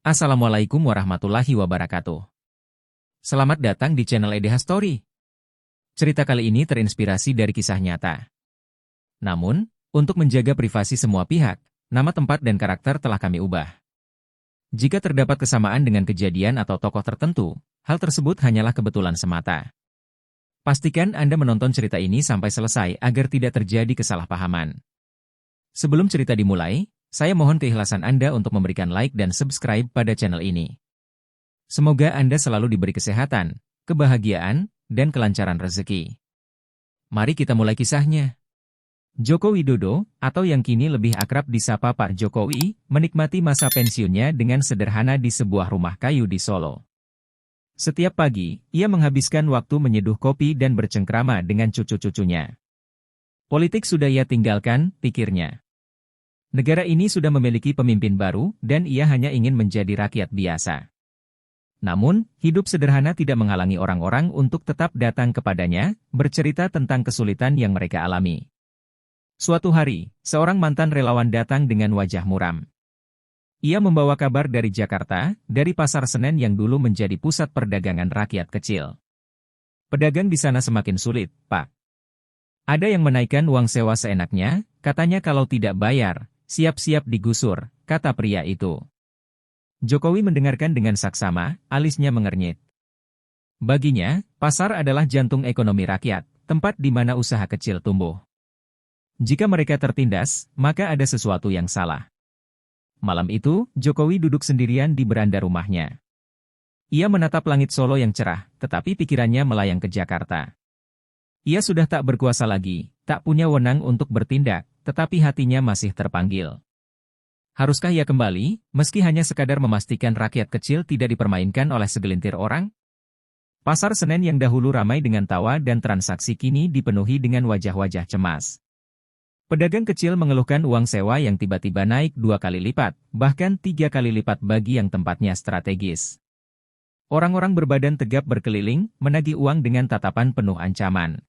Assalamualaikum warahmatullahi wabarakatuh. Selamat datang di channel EDH Story. Cerita kali ini terinspirasi dari kisah nyata. Namun, untuk menjaga privasi semua pihak, nama tempat dan karakter telah kami ubah. Jika terdapat kesamaan dengan kejadian atau tokoh tertentu, hal tersebut hanyalah kebetulan semata. Pastikan Anda menonton cerita ini sampai selesai agar tidak terjadi kesalahpahaman. Sebelum cerita dimulai, saya mohon keikhlasan Anda untuk memberikan like dan subscribe pada channel ini. Semoga Anda selalu diberi kesehatan, kebahagiaan, dan kelancaran rezeki. Mari kita mulai kisahnya. Joko Widodo, atau yang kini lebih akrab disapa Pak Jokowi, menikmati masa pensiunnya dengan sederhana di sebuah rumah kayu di Solo. Setiap pagi, ia menghabiskan waktu menyeduh kopi dan bercengkrama dengan cucu-cucunya. Politik sudah ia tinggalkan, pikirnya. Negara ini sudah memiliki pemimpin baru, dan ia hanya ingin menjadi rakyat biasa. Namun, hidup sederhana tidak menghalangi orang-orang untuk tetap datang kepadanya, bercerita tentang kesulitan yang mereka alami. Suatu hari, seorang mantan relawan datang dengan wajah muram. Ia membawa kabar dari Jakarta, dari Pasar Senen yang dulu menjadi pusat perdagangan rakyat kecil. Pedagang di sana semakin sulit, Pak. Ada yang menaikkan uang sewa seenaknya, katanya kalau tidak bayar, siap-siap digusur, kata pria itu. Jokowi mendengarkan dengan saksama, alisnya mengernyit. Baginya, pasar adalah jantung ekonomi rakyat, tempat di mana usaha kecil tumbuh. Jika mereka tertindas, maka ada sesuatu yang salah. Malam itu, Jokowi duduk sendirian di beranda rumahnya. Ia menatap langit Solo yang cerah, tetapi pikirannya melayang ke Jakarta. Ia sudah tak berkuasa lagi, tak punya wewenang untuk bertindak, tetapi hatinya masih terpanggil. Haruskah ia kembali, meski hanya sekadar memastikan rakyat kecil tidak dipermainkan oleh segelintir orang? Pasar Senen yang dahulu ramai dengan tawa dan transaksi kini dipenuhi dengan wajah-wajah cemas. Pedagang kecil mengeluhkan uang sewa yang tiba-tiba naik 2 kali lipat, bahkan 3 kali lipat bagi yang tempatnya strategis. Orang-orang berbadan tegap berkeliling, menagih uang dengan tatapan penuh ancaman.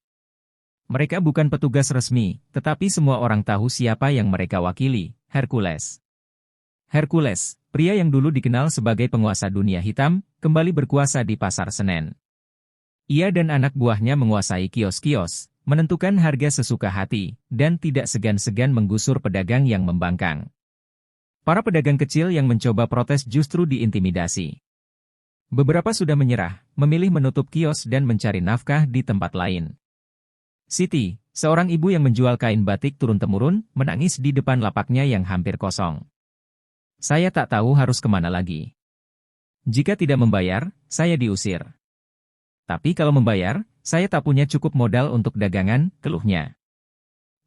Mereka bukan petugas resmi, tetapi semua orang tahu siapa yang mereka wakili, Hercules. Hercules, pria yang dulu dikenal sebagai penguasa dunia hitam, kembali berkuasa di Pasar Senen. Ia dan anak buahnya menguasai kios-kios, menentukan harga sesuka hati, dan tidak segan-segan menggusur pedagang yang membangkang. Para pedagang kecil yang mencoba protes justru diintimidasi. Beberapa sudah menyerah, memilih menutup kios dan mencari nafkah di tempat lain. Siti, seorang ibu yang menjual kain batik turun-temurun, menangis di depan lapaknya yang hampir kosong. Saya tak tahu harus kemana lagi. Jika tidak membayar, saya diusir. Tapi kalau membayar, saya tak punya cukup modal untuk dagangan, keluhnya.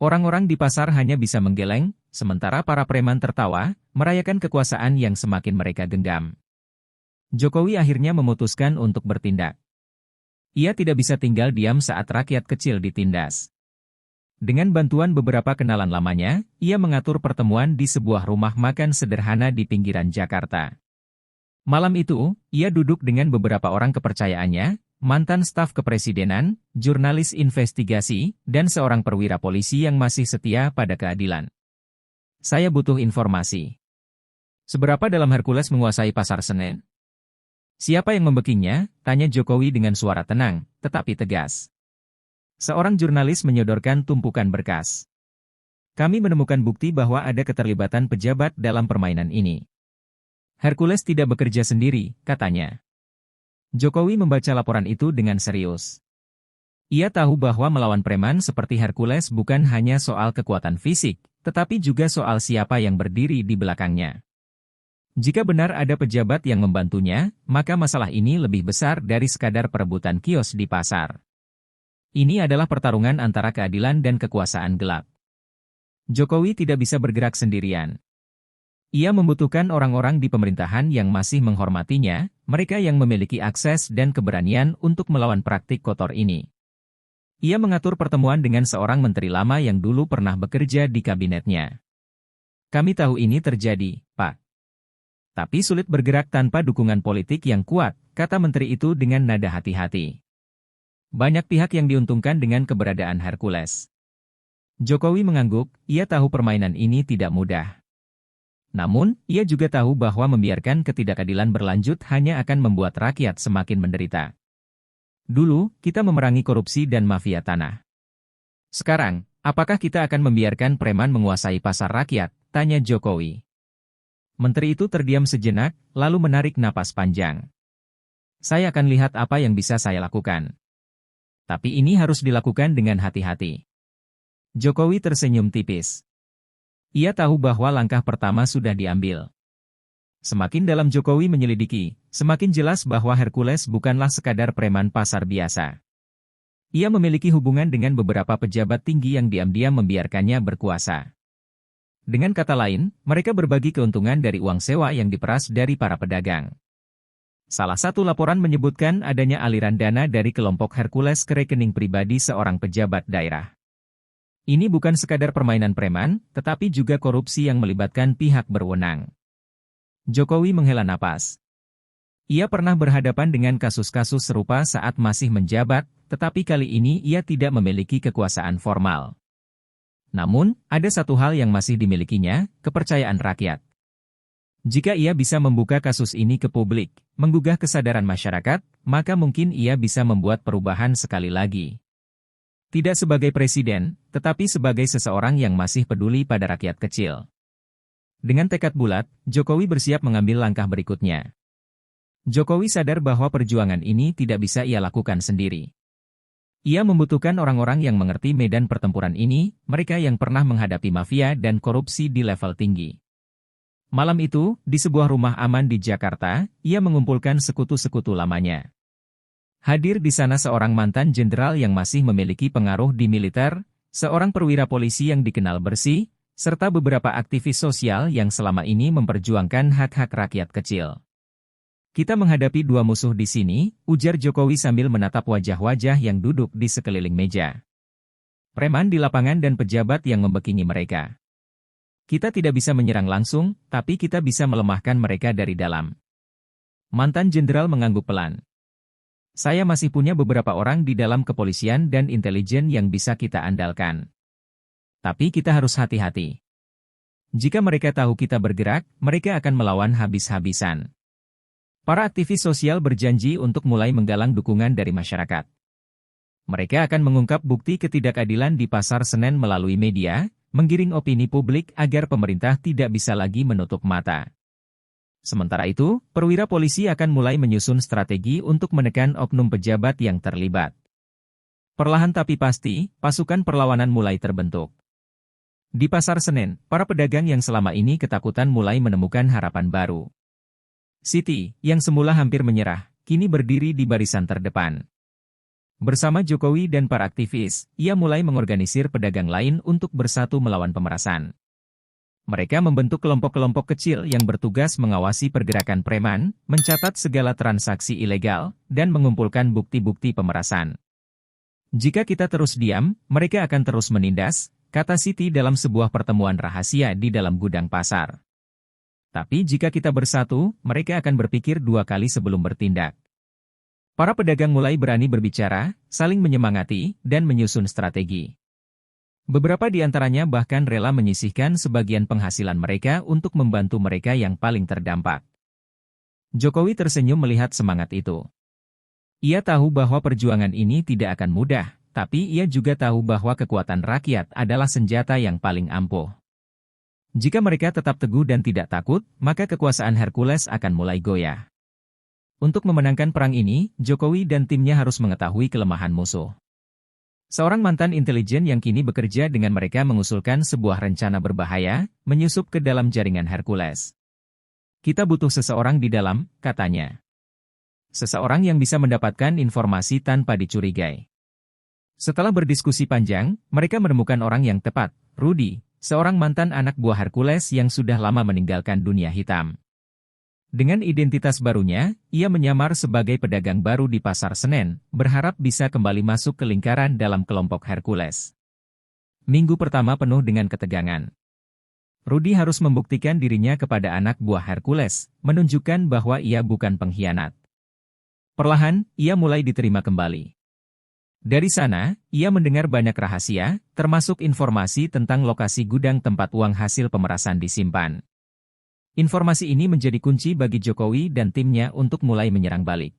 Orang-orang di pasar hanya bisa menggeleng, sementara para preman tertawa, merayakan kekuasaan yang semakin mereka genggam. Jokowi akhirnya memutuskan untuk bertindak. Ia tidak bisa tinggal diam saat rakyat kecil ditindas. Dengan bantuan beberapa kenalan lamanya, ia mengatur pertemuan di sebuah rumah makan sederhana di pinggiran Jakarta. Malam itu, ia duduk dengan beberapa orang kepercayaannya, mantan staf kepresidenan, jurnalis investigasi, dan seorang perwira polisi yang masih setia pada keadilan. Saya butuh informasi. Seberapa dalam Hercules menguasai Pasar Senen? Siapa yang membekingnya? Tanya Jokowi dengan suara tenang, tetapi tegas. Seorang jurnalis menyodorkan tumpukan berkas. Kami menemukan bukti bahwa ada keterlibatan pejabat dalam permainan ini. Hercules tidak bekerja sendiri, katanya. Jokowi membaca laporan itu dengan serius. Ia tahu bahwa melawan preman seperti Hercules bukan hanya soal kekuatan fisik, tetapi juga soal siapa yang berdiri di belakangnya. Jika benar ada pejabat yang membantunya, maka masalah ini lebih besar dari sekadar perebutan kios di pasar. Ini adalah pertarungan antara keadilan dan kekuasaan gelap. Jokowi tidak bisa bergerak sendirian. Ia membutuhkan orang-orang di pemerintahan yang masih menghormatinya, mereka yang memiliki akses dan keberanian untuk melawan praktik kotor ini. Ia mengatur pertemuan dengan seorang menteri lama yang dulu pernah bekerja di kabinetnya. Kami tahu ini terjadi, Pak. Tapi sulit bergerak tanpa dukungan politik yang kuat, kata menteri itu dengan nada hati-hati. Banyak pihak yang diuntungkan dengan keberadaan Hercules. Jokowi mengangguk, ia tahu permainan ini tidak mudah. Namun, ia juga tahu bahwa membiarkan ketidakadilan berlanjut hanya akan membuat rakyat semakin menderita. Dulu, kita memerangi korupsi dan mafia tanah. Sekarang, apakah kita akan membiarkan preman menguasai pasar rakyat? Tanya Jokowi. Menteri itu terdiam sejenak, lalu menarik napas panjang. Saya akan lihat apa yang bisa saya lakukan. Tapi ini harus dilakukan dengan hati-hati. Jokowi tersenyum tipis. Ia tahu bahwa langkah pertama sudah diambil. Semakin dalam Jokowi menyelidiki, semakin jelas bahwa Hercules bukanlah sekadar preman pasar biasa. Ia memiliki hubungan dengan beberapa pejabat tinggi yang diam-diam membiarkannya berkuasa. Dengan kata lain, mereka berbagi keuntungan dari uang sewa yang diperas dari para pedagang. Salah satu laporan menyebutkan adanya aliran dana dari kelompok Hercules ke rekening pribadi seorang pejabat daerah. Ini bukan sekadar permainan preman, tetapi juga korupsi yang melibatkan pihak berwenang. Jokowi menghela napas. Ia pernah berhadapan dengan kasus-kasus serupa saat masih menjabat, tetapi kali ini ia tidak memiliki kekuasaan formal. Namun, ada satu hal yang masih dimilikinya, kepercayaan rakyat. Jika ia bisa membuka kasus ini ke publik, menggugah kesadaran masyarakat, maka mungkin ia bisa membuat perubahan sekali lagi. Tidak sebagai presiden, tetapi sebagai seseorang yang masih peduli pada rakyat kecil. Dengan tekad bulat, Jokowi bersiap mengambil langkah berikutnya. Jokowi sadar bahwa perjuangan ini tidak bisa ia lakukan sendiri. Ia membutuhkan orang-orang yang mengerti medan pertempuran ini, mereka yang pernah menghadapi mafia dan korupsi di level tinggi. Malam itu, di sebuah rumah aman di Jakarta, ia mengumpulkan sekutu-sekutu lamanya. Hadir di sana seorang mantan jenderal yang masih memiliki pengaruh di militer, seorang perwira polisi yang dikenal bersih, serta beberapa aktivis sosial yang selama ini memperjuangkan hak-hak rakyat kecil. Kita menghadapi dua musuh di sini, ujar Jokowi sambil menatap wajah-wajah yang duduk di sekeliling meja. Preman di lapangan dan pejabat yang membekingi mereka. Kita tidak bisa menyerang langsung, tapi kita bisa melemahkan mereka dari dalam. Mantan jenderal mengangguk pelan. Saya masih punya beberapa orang di dalam kepolisian dan intelijen yang bisa kita andalkan. Tapi kita harus hati-hati. Jika mereka tahu kita bergerak, mereka akan melawan habis-habisan. Para aktivis sosial berjanji untuk mulai menggalang dukungan dari masyarakat. Mereka akan mengungkap bukti ketidakadilan di Pasar Senen melalui media, menggiring opini publik agar pemerintah tidak bisa lagi menutup mata. Sementara itu, perwira polisi akan mulai menyusun strategi untuk menekan oknum pejabat yang terlibat. Perlahan tapi pasti, pasukan perlawanan mulai terbentuk. Di Pasar Senen, para pedagang yang selama ini ketakutan mulai menemukan harapan baru. Siti, yang semula hampir menyerah, kini berdiri di barisan terdepan. Bersama Jokowi dan para aktivis, ia mulai mengorganisir pedagang lain untuk bersatu melawan pemerasan. Mereka membentuk kelompok-kelompok kecil yang bertugas mengawasi pergerakan preman, mencatat segala transaksi ilegal, dan mengumpulkan bukti-bukti pemerasan. Jika kita terus diam, mereka akan terus menindas, kata Siti dalam sebuah pertemuan rahasia di dalam gudang pasar. Tapi jika kita bersatu, mereka akan berpikir dua kali sebelum bertindak. Para pedagang mulai berani berbicara, saling menyemangati, dan menyusun strategi. Beberapa di antaranya bahkan rela menyisihkan sebagian penghasilan mereka untuk membantu mereka yang paling terdampak. Jokowi tersenyum melihat semangat itu. Ia tahu bahwa perjuangan ini tidak akan mudah, tapi ia juga tahu bahwa kekuatan rakyat adalah senjata yang paling ampuh. Jika mereka tetap teguh dan tidak takut, maka kekuasaan Hercules akan mulai goyah. Untuk memenangkan perang ini, Jokowi dan timnya harus mengetahui kelemahan musuh. Seorang mantan intelijen yang kini bekerja dengan mereka mengusulkan sebuah rencana berbahaya, menyusup ke dalam jaringan Hercules. Kita butuh seseorang di dalam, katanya. Seseorang yang bisa mendapatkan informasi tanpa dicurigai. Setelah berdiskusi panjang, mereka menemukan orang yang tepat, Rudy, seorang mantan anak buah Hercules yang sudah lama meninggalkan dunia hitam. Dengan identitas barunya, ia menyamar sebagai pedagang baru di Pasar Senen, berharap bisa kembali masuk ke lingkaran dalam kelompok Hercules. Minggu pertama penuh dengan ketegangan. Rudy harus membuktikan dirinya kepada anak buah Hercules, menunjukkan bahwa ia bukan pengkhianat. Perlahan, ia mulai diterima kembali. Dari sana, ia mendengar banyak rahasia, termasuk informasi tentang lokasi gudang tempat uang hasil pemerasan disimpan. Informasi ini menjadi kunci bagi Jokowi dan timnya untuk mulai menyerang balik.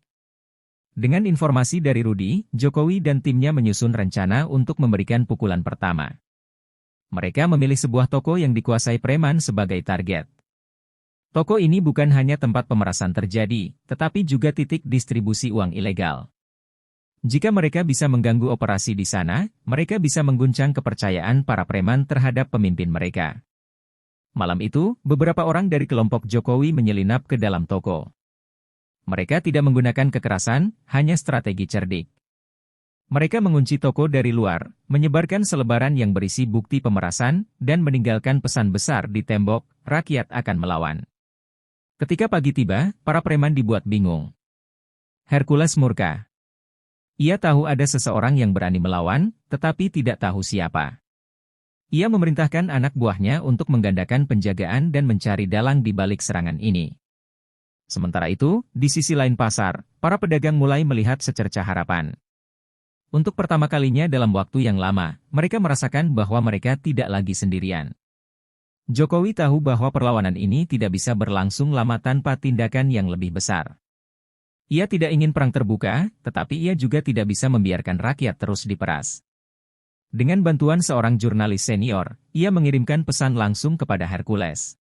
Dengan informasi dari Rudi, Jokowi dan timnya menyusun rencana untuk memberikan pukulan pertama. Mereka memilih sebuah toko yang dikuasai preman sebagai target. Toko ini bukan hanya tempat pemerasan terjadi, tetapi juga titik distribusi uang ilegal. Jika mereka bisa mengganggu operasi di sana, mereka bisa mengguncang kepercayaan para preman terhadap pemimpin mereka. Malam itu, beberapa orang dari kelompok Jokowi menyelinap ke dalam toko. Mereka tidak menggunakan kekerasan, hanya strategi cerdik. Mereka mengunci toko dari luar, menyebarkan selebaran yang berisi bukti pemerasan, dan meninggalkan pesan besar di tembok, rakyat akan melawan. Ketika pagi tiba, para preman dibuat bingung. Hercules murka. Ia tahu ada seseorang yang berani melawan, tetapi tidak tahu siapa. Ia memerintahkan anak buahnya untuk menggandakan penjagaan dan mencari dalang di balik serangan ini. Sementara itu, di sisi lain pasar, para pedagang mulai melihat secercah harapan. Untuk pertama kalinya dalam waktu yang lama, mereka merasakan bahwa mereka tidak lagi sendirian. Jokowi tahu bahwa perlawanan ini tidak bisa berlangsung lama tanpa tindakan yang lebih besar. Ia tidak ingin perang terbuka, tetapi ia juga tidak bisa membiarkan rakyat terus diperas. Dengan bantuan seorang jurnalis senior, ia mengirimkan pesan langsung kepada Hercules.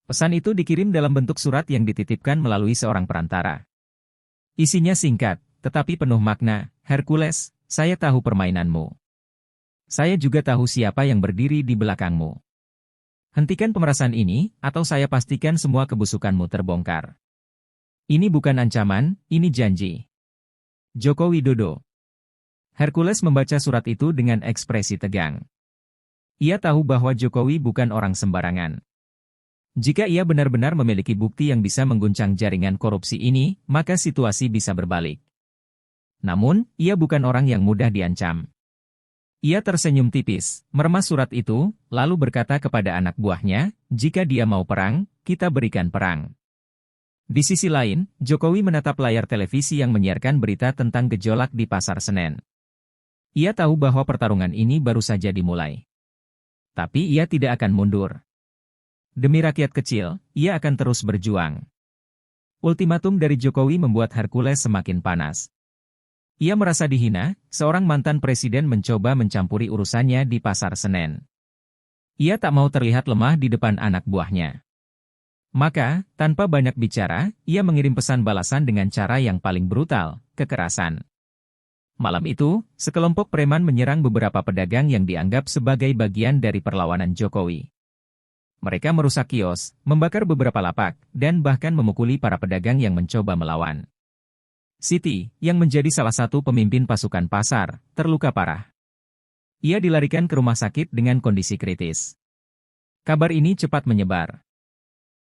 Pesan itu dikirim dalam bentuk surat yang dititipkan melalui seorang perantara. Isinya singkat, tetapi penuh makna. Hercules, saya tahu permainanmu. Saya juga tahu siapa yang berdiri di belakangmu. Hentikan pemerasan ini, atau saya pastikan semua kebusukanmu terbongkar. Ini bukan ancaman, ini janji. Joko Widodo. Hercules membaca surat itu dengan ekspresi tegang. Ia tahu bahwa Jokowi bukan orang sembarangan. Jika ia benar-benar memiliki bukti yang bisa mengguncang jaringan korupsi ini, maka situasi bisa berbalik. Namun, ia bukan orang yang mudah diancam. Ia tersenyum tipis, meremas surat itu, lalu berkata kepada anak buahnya, jika dia mau perang, kita berikan perang. Di sisi lain, Jokowi menatap layar televisi yang menyiarkan berita tentang gejolak di Pasar Senen. Ia tahu bahwa pertarungan ini baru saja dimulai. Tapi ia tidak akan mundur. Demi rakyat kecil, ia akan terus berjuang. Ultimatum dari Jokowi membuat Hercules semakin panas. Ia merasa dihina, seorang mantan presiden mencoba mencampuri urusannya di Pasar Senen. Ia tak mau terlihat lemah di depan anak buahnya. Maka, tanpa banyak bicara, ia mengirim pesan balasan dengan cara yang paling brutal, kekerasan. Malam itu, sekelompok preman menyerang beberapa pedagang yang dianggap sebagai bagian dari perlawanan Jokowi. Mereka merusak kios, membakar beberapa lapak, dan bahkan memukuli para pedagang yang mencoba melawan. Siti, yang menjadi salah satu pemimpin pasukan pasar, terluka parah. Ia dilarikan ke rumah sakit dengan kondisi kritis. Kabar ini cepat menyebar.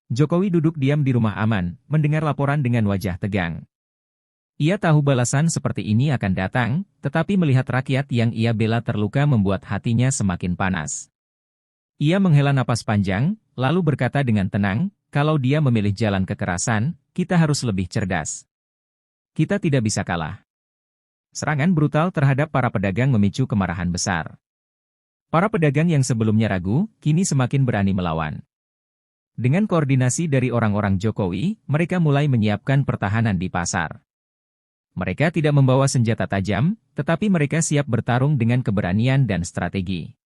Jokowi duduk diam di rumah aman, mendengar laporan dengan wajah tegang. Ia tahu balasan seperti ini akan datang, tetapi melihat rakyat yang ia bela terluka membuat hatinya semakin panas. Ia menghela napas panjang, lalu berkata dengan tenang, kalau dia memilih jalan kekerasan, kita harus lebih cerdas. Kita tidak bisa kalah. Serangan brutal terhadap para pedagang memicu kemarahan besar. Para pedagang yang sebelumnya ragu, kini semakin berani melawan. Dengan koordinasi dari orang-orang Jokowi, mereka mulai menyiapkan pertahanan di pasar. Mereka tidak membawa senjata tajam, tetapi mereka siap bertarung dengan keberanian dan strategi.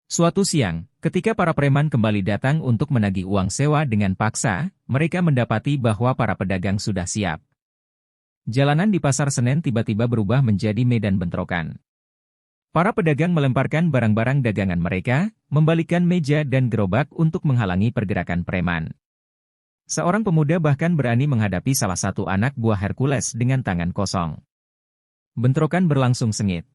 Suatu siang, ketika para preman kembali datang untuk menagih uang sewa dengan paksa, mereka mendapati bahwa para pedagang sudah siap. Jalanan di Pasar Senen tiba-tiba berubah menjadi medan bentrokan. Para pedagang melemparkan barang-barang dagangan mereka, membalikkan meja dan gerobak untuk menghalangi pergerakan preman. Seorang pemuda bahkan berani menghadapi salah satu anak buah Hercules dengan tangan kosong. Bentrokan berlangsung sengit.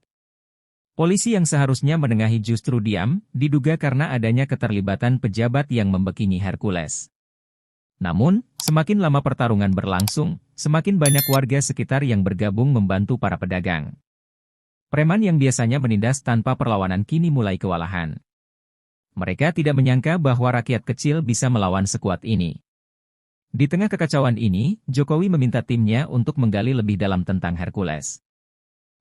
Polisi yang seharusnya menengahi justru diam, diduga karena adanya keterlibatan pejabat yang membekini Hercules. Namun, semakin lama pertarungan berlangsung, semakin banyak warga sekitar yang bergabung membantu para pedagang. Preman yang biasanya menindas tanpa perlawanan kini mulai kewalahan. Mereka tidak menyangka bahwa rakyat kecil bisa melawan sekuat ini. Di tengah kekacauan ini, Jokowi meminta timnya untuk menggali lebih dalam tentang Hercules.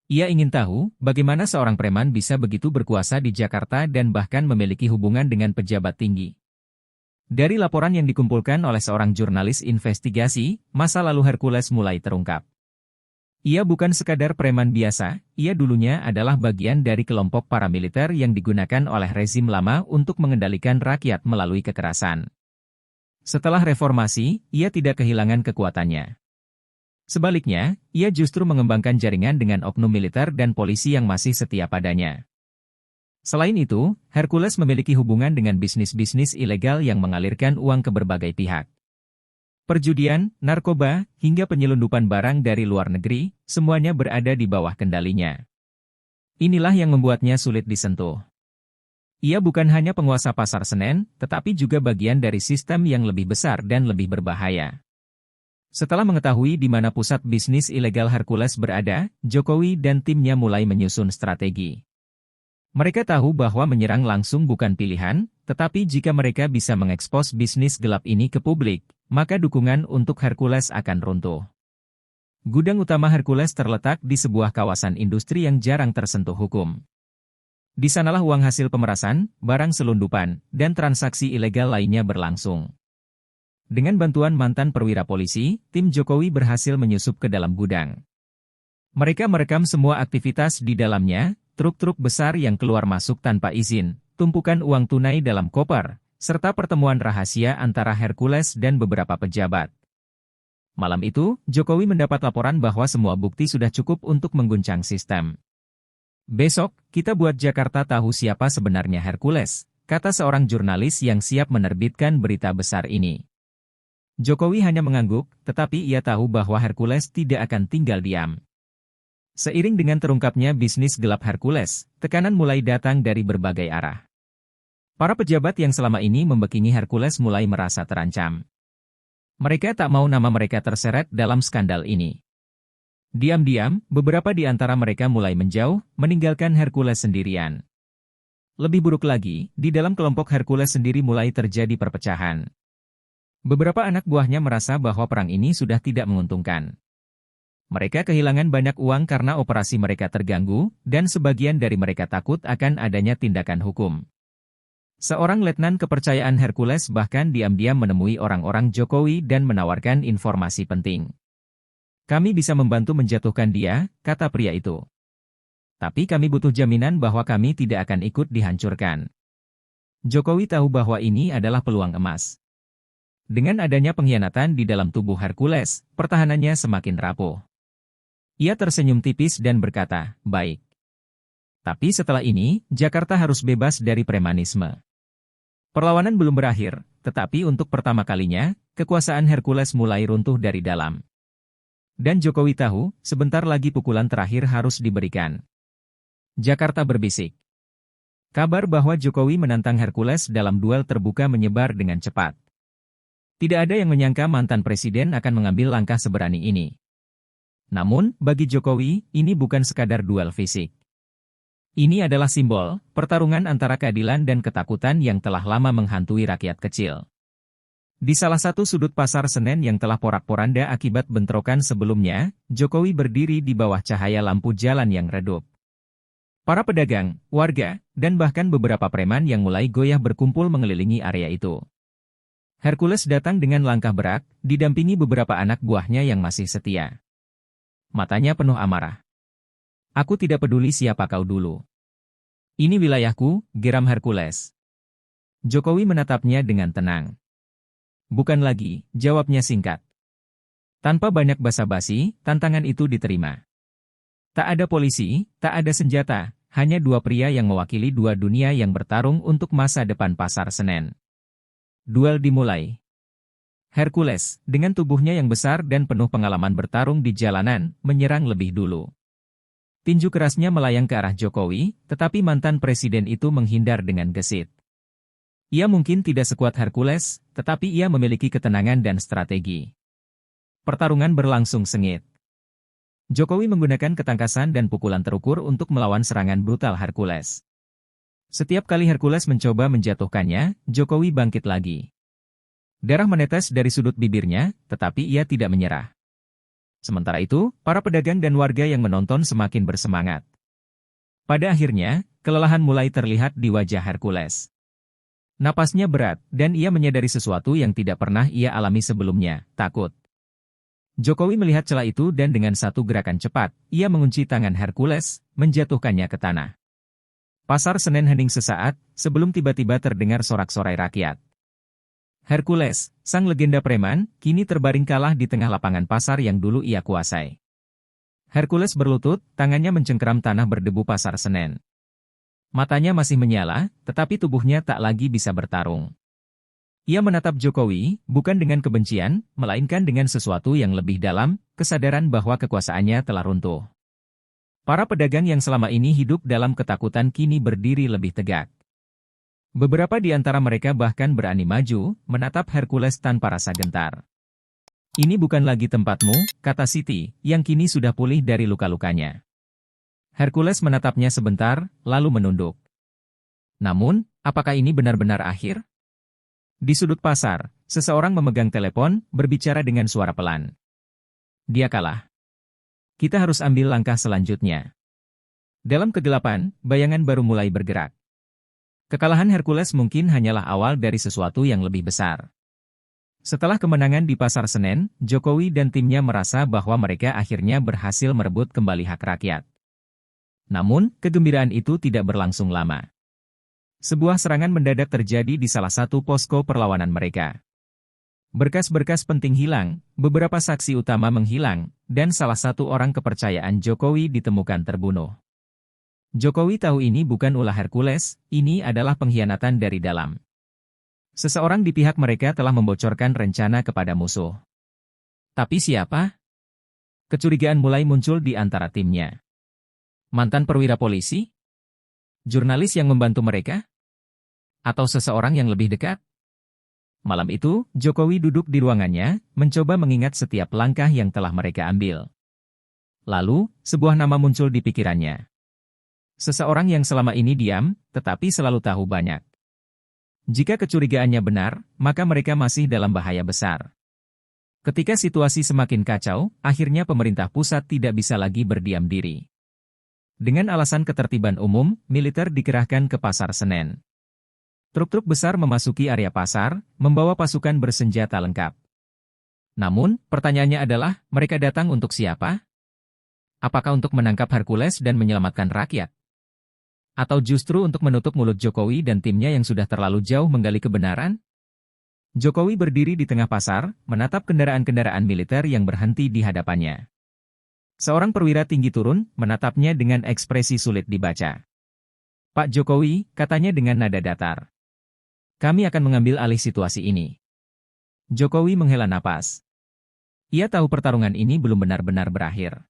Ia ingin tahu, bagaimana seorang preman bisa begitu berkuasa di Jakarta dan bahkan memiliki hubungan dengan pejabat tinggi. Dari laporan yang dikumpulkan oleh seorang jurnalis investigasi, masa lalu Hercules mulai terungkap. Ia bukan sekadar preman biasa, ia dulunya adalah bagian dari kelompok paramiliter yang digunakan oleh rezim lama untuk mengendalikan rakyat melalui kekerasan. Setelah reformasi, ia tidak kehilangan kekuatannya. Sebaliknya, ia justru mengembangkan jaringan dengan oknum militer dan polisi yang masih setia padanya. Selain itu, Hercules memiliki hubungan dengan bisnis-bisnis ilegal yang mengalirkan uang ke berbagai pihak. Perjudian, narkoba, hingga penyelundupan barang dari luar negeri, semuanya berada di bawah kendalinya. Inilah yang membuatnya sulit disentuh. Ia bukan hanya penguasa pasar Senen, tetapi juga bagian dari sistem yang lebih besar dan lebih berbahaya. Setelah mengetahui di mana pusat bisnis ilegal Hercules berada, Jokowi dan timnya mulai menyusun strategi. Mereka tahu bahwa menyerang langsung bukan pilihan, tetapi jika mereka bisa mengekspos bisnis gelap ini ke publik, maka dukungan untuk Hercules akan runtuh. Gudang utama Hercules terletak di sebuah kawasan industri yang jarang tersentuh hukum. Di sanalah uang hasil pemerasan, barang selundupan, dan transaksi ilegal lainnya berlangsung. Dengan bantuan mantan perwira polisi, tim Jokowi berhasil menyusup ke dalam gudang. Mereka merekam semua aktivitas di dalamnya, truk-truk besar yang keluar masuk tanpa izin, tumpukan uang tunai dalam koper, serta pertemuan rahasia antara Hercules dan beberapa pejabat. Malam itu, Jokowi mendapat laporan bahwa semua bukti sudah cukup untuk mengguncang sistem. "Besok, kita buat Jakarta tahu siapa sebenarnya Hercules," kata seorang jurnalis yang siap menerbitkan berita besar ini. Jokowi hanya mengangguk, tetapi ia tahu bahwa Hercules tidak akan tinggal diam. Seiring dengan terungkapnya bisnis gelap Hercules, tekanan mulai datang dari berbagai arah. Para pejabat yang selama ini membekingi Hercules mulai merasa terancam. Mereka tak mau nama mereka terseret dalam skandal ini. Diam-diam, beberapa di antara mereka mulai menjauh, meninggalkan Hercules sendirian. Lebih buruk lagi, di dalam kelompok Hercules sendiri mulai terjadi perpecahan. Beberapa anak buahnya merasa bahwa perang ini sudah tidak menguntungkan. Mereka kehilangan banyak uang karena operasi mereka terganggu, dan sebagian dari mereka takut akan adanya tindakan hukum. Seorang letnan kepercayaan Hercules bahkan diam-diam menemui orang-orang Jokowi dan menawarkan informasi penting. "Kami bisa membantu menjatuhkan dia," kata pria itu. "Tapi kami butuh jaminan bahwa kami tidak akan ikut dihancurkan." Jokowi tahu bahwa ini adalah peluang emas. Dengan adanya pengkhianatan di dalam tubuh Hercules, pertahanannya semakin rapuh. Ia tersenyum tipis dan berkata, "Baik. Tapi setelah ini, Jakarta harus bebas dari premanisme." Perlawanan belum berakhir, tetapi untuk pertama kalinya, kekuasaan Hercules mulai runtuh dari dalam. Dan Jokowi tahu, sebentar lagi pukulan terakhir harus diberikan. Jakarta berbisik. Kabar bahwa Jokowi menantang Hercules dalam duel terbuka menyebar dengan cepat. Tidak ada yang menyangka mantan presiden akan mengambil langkah seberani ini. Namun, bagi Jokowi, ini bukan sekadar duel fisik. Ini adalah simbol, pertarungan antara keadilan dan ketakutan yang telah lama menghantui rakyat kecil. Di salah satu sudut pasar Senen yang telah porak-poranda akibat bentrokan sebelumnya, Jokowi berdiri di bawah cahaya lampu jalan yang redup. Para pedagang, warga, dan bahkan beberapa preman yang mulai goyah berkumpul mengelilingi area itu. Hercules datang dengan langkah berat, didampingi beberapa anak buahnya yang masih setia. Matanya penuh amarah. "Aku tidak peduli siapa kau dulu. Ini wilayahku," geram Hercules. Jokowi menatapnya dengan tenang. "Bukan lagi," jawabnya singkat. Tanpa banyak basa-basi, tantangan itu diterima. Tak ada polisi, tak ada senjata, hanya dua pria yang mewakili dua dunia yang bertarung untuk masa depan pasar Senen. Duel dimulai. Hercules, dengan tubuhnya yang besar dan penuh pengalaman bertarung di jalanan, menyerang lebih dulu. Tinju kerasnya melayang ke arah Jokowi, tetapi mantan presiden itu menghindar dengan gesit. Ia mungkin tidak sekuat Hercules, tetapi ia memiliki ketenangan dan strategi. Pertarungan berlangsung sengit. Jokowi menggunakan ketangkasan dan pukulan terukur untuk melawan serangan brutal Hercules. Setiap kali Hercules mencoba menjatuhkannya, Jokowi bangkit lagi. Darah menetes dari sudut bibirnya, tetapi ia tidak menyerah. Sementara itu, para pedagang dan warga yang menonton semakin bersemangat. Pada akhirnya, kelelahan mulai terlihat di wajah Hercules. Napasnya berat, dan ia menyadari sesuatu yang tidak pernah ia alami sebelumnya, takut. Jokowi melihat celah itu dan dengan satu gerakan cepat, ia mengunci tangan Hercules, menjatuhkannya ke tanah. Pasar Senen hening sesaat, sebelum tiba-tiba terdengar sorak-sorai rakyat. Hercules, sang legenda preman, kini terbaring kalah di tengah lapangan pasar yang dulu ia kuasai. Hercules berlutut, tangannya mencengkeram tanah berdebu Pasar Senen. Matanya masih menyala, tetapi tubuhnya tak lagi bisa bertarung. Ia menatap Jokowi, bukan dengan kebencian, melainkan dengan sesuatu yang lebih dalam, kesadaran bahwa kekuasaannya telah runtuh. Para pedagang yang selama ini hidup dalam ketakutan kini berdiri lebih tegak. Beberapa di antara mereka bahkan berani maju, menatap Hercules tanpa rasa gentar. "Ini bukan lagi tempatmu," kata Siti, yang kini sudah pulih dari luka-lukanya. Hercules menatapnya sebentar, lalu menunduk. Namun, apakah ini benar-benar akhir? Di sudut pasar, seseorang memegang telepon, berbicara dengan suara pelan. "Dia kalah. Kita harus ambil langkah selanjutnya." Dalam kegelapan, bayangan baru mulai bergerak. Kekalahan Hercules mungkin hanyalah awal dari sesuatu yang lebih besar. Setelah kemenangan di Pasar Senen, Jokowi dan timnya merasa bahwa mereka akhirnya berhasil merebut kembali hak rakyat. Namun, kegembiraan itu tidak berlangsung lama. Sebuah serangan mendadak terjadi di salah satu posko perlawanan mereka. Berkas-berkas penting hilang, beberapa saksi utama menghilang, dan salah satu orang kepercayaan Jokowi ditemukan terbunuh. Jokowi tahu ini bukan ulah Hercules, ini adalah pengkhianatan dari dalam. Seseorang di pihak mereka telah membocorkan rencana kepada musuh. Tapi siapa? Kecurigaan mulai muncul di antara timnya. Mantan perwira polisi? Jurnalis yang membantu mereka? Atau seseorang yang lebih dekat? Malam itu, Jokowi duduk di ruangannya, mencoba mengingat setiap langkah yang telah mereka ambil. Lalu, sebuah nama muncul di pikirannya. Seseorang yang selama ini diam, tetapi selalu tahu banyak. Jika kecurigaannya benar, maka mereka masih dalam bahaya besar. Ketika situasi semakin kacau, akhirnya pemerintah pusat tidak bisa lagi berdiam diri. Dengan alasan ketertiban umum, militer dikerahkan ke Pasar Senen. Truk-truk besar memasuki area pasar, membawa pasukan bersenjata lengkap. Namun, pertanyaannya adalah, mereka datang untuk siapa? Apakah untuk menangkap Hercules dan menyelamatkan rakyat? Atau justru untuk menutup mulut Jokowi dan timnya yang sudah terlalu jauh menggali kebenaran? Jokowi berdiri di tengah pasar, menatap kendaraan-kendaraan militer yang berhenti di hadapannya. Seorang perwira tinggi turun, menatapnya dengan ekspresi sulit dibaca. "Pak Jokowi," katanya dengan nada datar. "Kami akan mengambil alih situasi ini." Jokowi menghela napas. Ia tahu pertarungan ini belum benar-benar berakhir.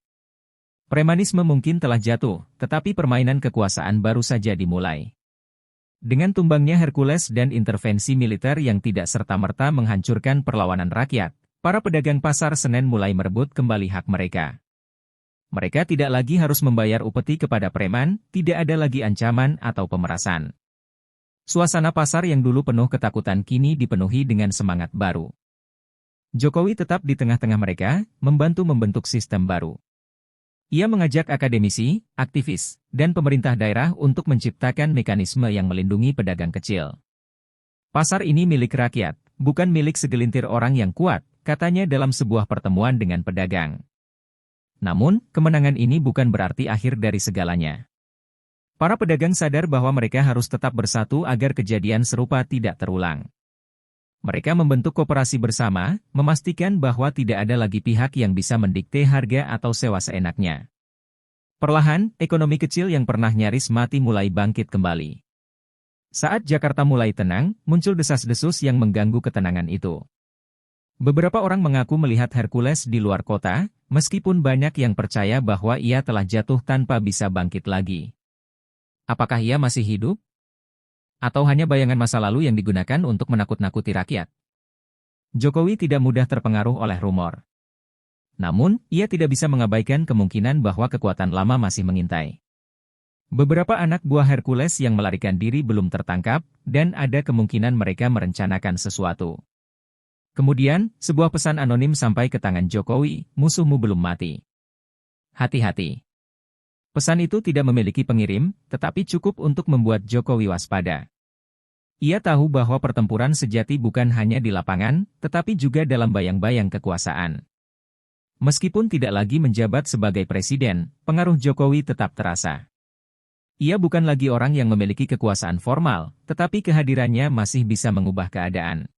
Premanisme mungkin telah jatuh, tetapi permainan kekuasaan baru saja dimulai. Dengan tumbangnya Hercules dan intervensi militer yang tidak serta-merta menghancurkan perlawanan rakyat, para pedagang Pasar Senen mulai merebut kembali hak mereka. Mereka tidak lagi harus membayar upeti kepada preman, tidak ada lagi ancaman atau pemerasan. Suasana pasar yang dulu penuh ketakutan kini dipenuhi dengan semangat baru. Jokowi tetap di tengah-tengah mereka, membantu membentuk sistem baru. Ia mengajak akademisi, aktivis, dan pemerintah daerah untuk menciptakan mekanisme yang melindungi pedagang kecil. "Pasar ini milik rakyat, bukan milik segelintir orang yang kuat," katanya dalam sebuah pertemuan dengan pedagang. Namun, kemenangan ini bukan berarti akhir dari segalanya. Para pedagang sadar bahwa mereka harus tetap bersatu agar kejadian serupa tidak terulang. Mereka membentuk koperasi bersama, memastikan bahwa tidak ada lagi pihak yang bisa mendikte harga atau sewa seenaknya. Perlahan, ekonomi kecil yang pernah nyaris mati mulai bangkit kembali. Saat Jakarta mulai tenang, muncul desas-desus yang mengganggu ketenangan itu. Beberapa orang mengaku melihat Hercules di luar kota, meskipun banyak yang percaya bahwa ia telah jatuh tanpa bisa bangkit lagi. Apakah ia masih hidup? Atau hanya bayangan masa lalu yang digunakan untuk menakut-nakuti rakyat? Jokowi tidak mudah terpengaruh oleh rumor. Namun, ia tidak bisa mengabaikan kemungkinan bahwa kekuatan lama masih mengintai. Beberapa anak buah Hercules yang melarikan diri belum tertangkap, dan ada kemungkinan mereka merencanakan sesuatu. Kemudian, sebuah pesan anonim sampai ke tangan Jokowi, "Musuhmu belum mati. Hati-hati." Pesan itu tidak memiliki pengirim, tetapi cukup untuk membuat Jokowi waspada. Ia tahu bahwa pertempuran sejati bukan hanya di lapangan, tetapi juga dalam bayang-bayang kekuasaan. Meskipun tidak lagi menjabat sebagai presiden, pengaruh Jokowi tetap terasa. Ia bukan lagi orang yang memiliki kekuasaan formal, tetapi kehadirannya masih bisa mengubah keadaan.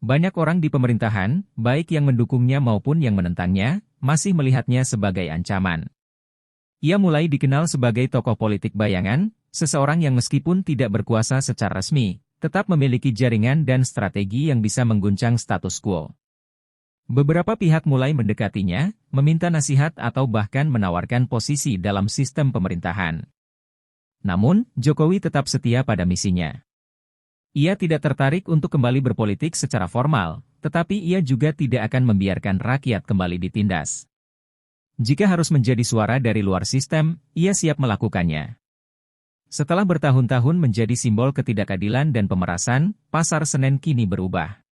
Banyak orang di pemerintahan, baik yang mendukungnya maupun yang menentangnya, masih melihatnya sebagai ancaman. Ia mulai dikenal sebagai tokoh politik bayangan, seseorang yang meskipun tidak berkuasa secara resmi, tetap memiliki jaringan dan strategi yang bisa mengguncang status quo. Beberapa pihak mulai mendekatinya, meminta nasihat atau bahkan menawarkan posisi dalam sistem pemerintahan. Namun, Jokowi tetap setia pada misinya. Ia tidak tertarik untuk kembali berpolitik secara formal, tetapi ia juga tidak akan membiarkan rakyat kembali ditindas. Jika harus menjadi suara dari luar sistem, ia siap melakukannya. Setelah bertahun-tahun menjadi simbol ketidakadilan dan pemerasan, Pasar Senen kini berubah.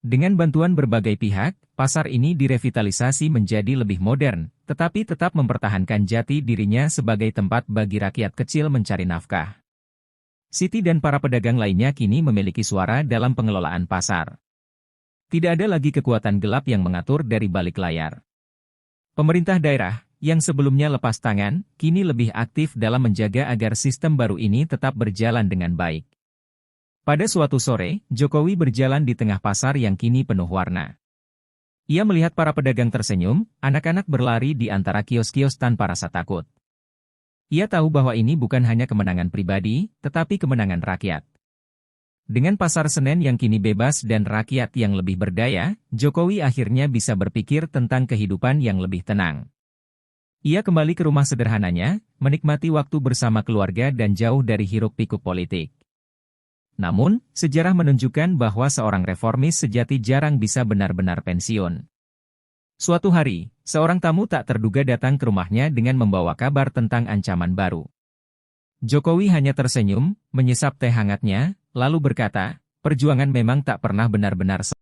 Dengan bantuan berbagai pihak, pasar ini direvitalisasi menjadi lebih modern, tetapi tetap mempertahankan jati dirinya sebagai tempat bagi rakyat kecil mencari nafkah. Siti dan para pedagang lainnya kini memiliki suara dalam pengelolaan pasar. Tidak ada lagi kekuatan gelap yang mengatur dari balik layar. Pemerintah daerah, yang sebelumnya lepas tangan, kini lebih aktif dalam menjaga agar sistem baru ini tetap berjalan dengan baik. Pada suatu sore, Jokowi berjalan di tengah pasar yang kini penuh warna. Ia melihat para pedagang tersenyum, anak-anak berlari di antara kios-kios tanpa rasa takut. Ia tahu bahwa ini bukan hanya kemenangan pribadi, tetapi kemenangan rakyat. Dengan pasar Senen yang kini bebas dan rakyat yang lebih berdaya, Jokowi akhirnya bisa berpikir tentang kehidupan yang lebih tenang. Ia kembali ke rumah sederhananya, menikmati waktu bersama keluarga dan jauh dari hiruk-pikuk politik. Namun, sejarah menunjukkan bahwa seorang reformis sejati jarang bisa benar-benar pensiun. Suatu hari, seorang tamu tak terduga datang ke rumahnya dengan membawa kabar tentang ancaman baru. Jokowi hanya tersenyum, menyesap teh hangatnya, lalu berkata, perjuangan memang tak pernah benar-benar selesai.